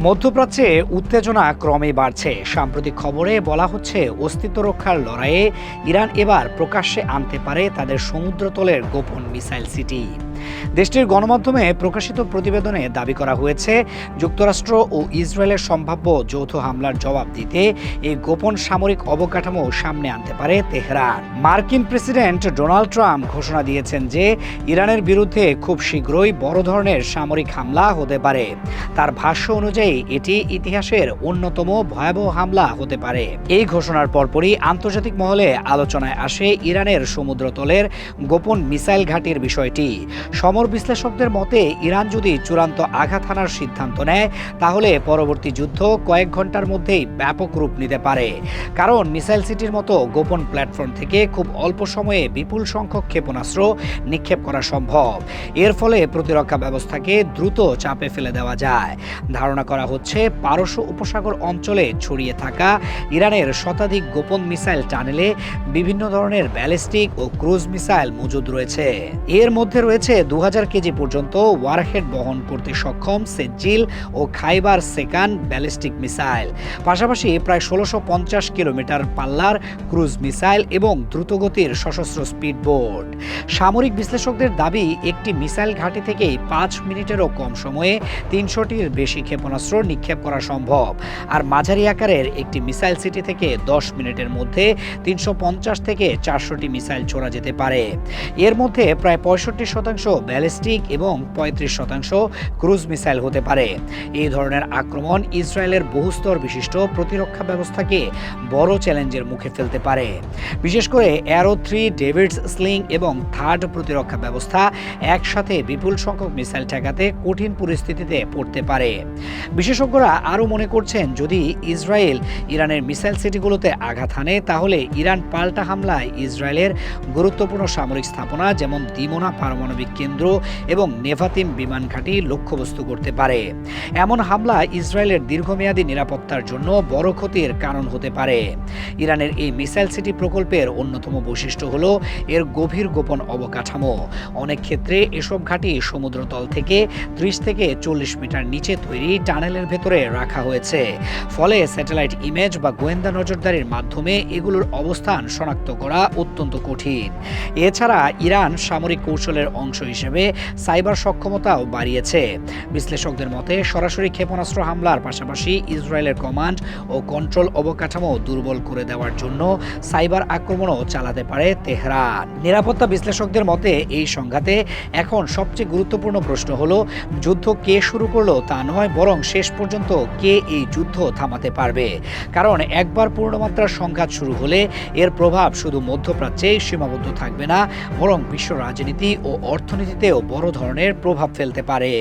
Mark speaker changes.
Speaker 1: মধ্যপ্রাচ্যে উত্তেজনা ক্রমেই বাড়ছে। সাম্প্রতিক খবরে বলা হচ্ছে, অস্তিত্ব রক্ষার লড়াইয়ে ইরান এবার প্রকাশ্যে আনতে পারে তাদের সমুদ্রতলের গোপন মিসাইল সিটি। দেশটির গণমাধ্যমে প্রকাশিত প্রতিবেদনে দাবি করা হয়েছে, যুক্তরাষ্ট্র ও ইসরায়েলের সম্ভাব্য যৌথ হামলার জবাব দিতে এই গোপন সামরিক অবকাঠামো সামনে আনতে পারে তেহরান। মার্কিন প্রেসিডেন্ট ডোনাল্ড ট্রাম্প ঘোষণা দিয়েছেন যে ইরানের বিরুদ্ধে খুব শীঘ্রই বড় ধরনের সামরিক হামলা হতে পারে। তার ভাষ্য অনুযায়ী এটি ইতিহাসের অন্যতম ভয়াবহ হামলা হতে পারে। এই ঘোষণার পরপরই আন্তর্জাতিক মহলে আলোচনায় আসে ইরানের সমুদ্রতলের গোপন মিসাইল ঘাঁটির বিষয়টি। সমর বিশ্লেষকদের মতে, ইরান যদি চূড়ান্ত আঘাত হানার সিদ্ধান্ত নেয়, তাহলে পরবর্তী যুদ্ধ কয়েক ঘন্টার মধ্যেই ব্যাপক রূপ নিতে পারে। কারণ মিসাইল সিটির মতো গোপন প্ল্যাটফর্ম থেকে খুব অল্প সময়ে বিপুল সংখ্যক ক্ষেপণাস্ত্র নিক্ষেপ করা সম্ভব। এর ফলে প্রতিরক্ষা ব্যবস্থাকে দ্রুত চাপে ফেলে দেওয়া যায়। ধারণা করা হচ্ছে, পারস্য উপসাগর অঞ্চলে ছড়িয়ে থাকা ইরানের শতাধিক গোপন মিসাইল টানেলে বিভিন্ন ধরনের ব্যালিস্টিক ও ক্রুজ মিসাইল মজুদ রয়েছে। এর মধ্যে রয়েছে 2000 কেজি পর্যন্ত ওয়ারহেড বহন করতে সক্ষম সেজ্জিল ও খাইবার সেকান ব্যালিস্টিক মিসাইল, পাশাপাশি প্রায় 1650 কিলোমিটার পাল্লার ক্রুজ মিসাইল এবং দ্রুতগতির সশস্ত্র স্পিডবোট। সামরিক বিশ্লেষকদের দাবি, একটি মিসাইল ঘাঁটি থেকেই 5 মিনিটেরও কম সময়ে 300টির বেশি ক্ষেপণাস্ত্র নিক্ষেপ করা সম্ভব। আর মাঝারি আকারের একটি মিসাইল সিটি থেকে 10 মিনিটের মধ্যে 350 থেকে 400টি মিসাইল ছোড়া যেতে পারে। এর মধ্যে প্রায় 65% ব্যালিস্টিক এবং 35% ক্রুজ মিসাইল হতে পারে। এই ধরনের আক্রমণ ইসরায়েলের বহুস্তর বিশিষ্ট প্রতিরক্ষা ব্যবস্থাকে বড় চ্যালেঞ্জের মুখে ফেলতে পারে। বিশেষ করে অ্যারো 3, ডেভিডস স্লিং এবং থার্ড প্রতিরক্ষা ব্যবস্থা একসাথে বিপুল সংখ্যক মিসাইল ঠেকাতে কঠিন পরিস্থিতিতে পড়তে পারে। বিশেষজ্ঞরা আরও মনে করছেন, যদি ইসরায়েল ইরানের মিসাইল সিটিগুলোতে আঘাত হানে, তাহলে ইরান পাল্টা হামলায় ইসরায়েলের গুরুত্বপূর্ণ সামরিক স্থাপনা যেমন দিমোনা পারমাণবিক কেন্দ্র এবং নেভাতিম বিমান ঘাঁটি লক্ষ্যবস্তু করতে পারে। এমন হামলা ইসরায়েলের দীর্ঘমেয়াদী নিরাপত্তার জন্য বড় ক্ষতির কারণ হতে পারে। ইরানের এই মিসাইল সিটি প্রকল্পের অন্যতম বৈশিষ্ট্য হল এর গভীর গোপন অবকাঠামো। অনেক ক্ষেত্রে এসব ঘাঁটি সমুদ্রতল থেকে 30 থেকে 40 মিটার নিচে তৈরি টানেলের ভেতরে রাখা হয়েছে। ফলে স্যাটেলাইট ইমেজ বা গোয়েন্দা নজরদারির মাধ্যমে এগুলোর অবস্থান শনাক্ত করা অত্যন্ত কঠিন। এছাড়া ইরান সামরিক কৌশলের অংশ হিসেবে সাইবার সক্ষমতাও বাড়িয়েছে। বিশ্লেষকদের মতে, সরাসরি ক্ষেপণাস্ত্র হামলার পাশাপাশি ইসরায়েলের কমান্ড ও কন্ট্রোল অবকাঠামো দুর্বল করে দেওয়ার জন্য সাইবার আক্রমণও চালাতে পারে তেহরান। নিরাপত্তা বিশ্লেষকদের মতে, এই সংঘাতে এখন সবচেয়ে গুরুত্বপূর্ণ প্রশ্ন হলো, যুদ্ধ কে শুরু করলো তা নয়, বরং শেষ পর্যন্ত কে এই যুদ্ধ থামাতে পারবে। কারণ একবার পূর্ণমাত্রার সংঘাত শুরু হলে এর প্রভাব শুধু মধ্যপ্রাচ্যেই সীমাবদ্ধ থাকবে না, বরং বিশ্ব রাজনীতি ও অর্থনীতিতেও বড় ধরনের প্রভাব ফেলতে পারে।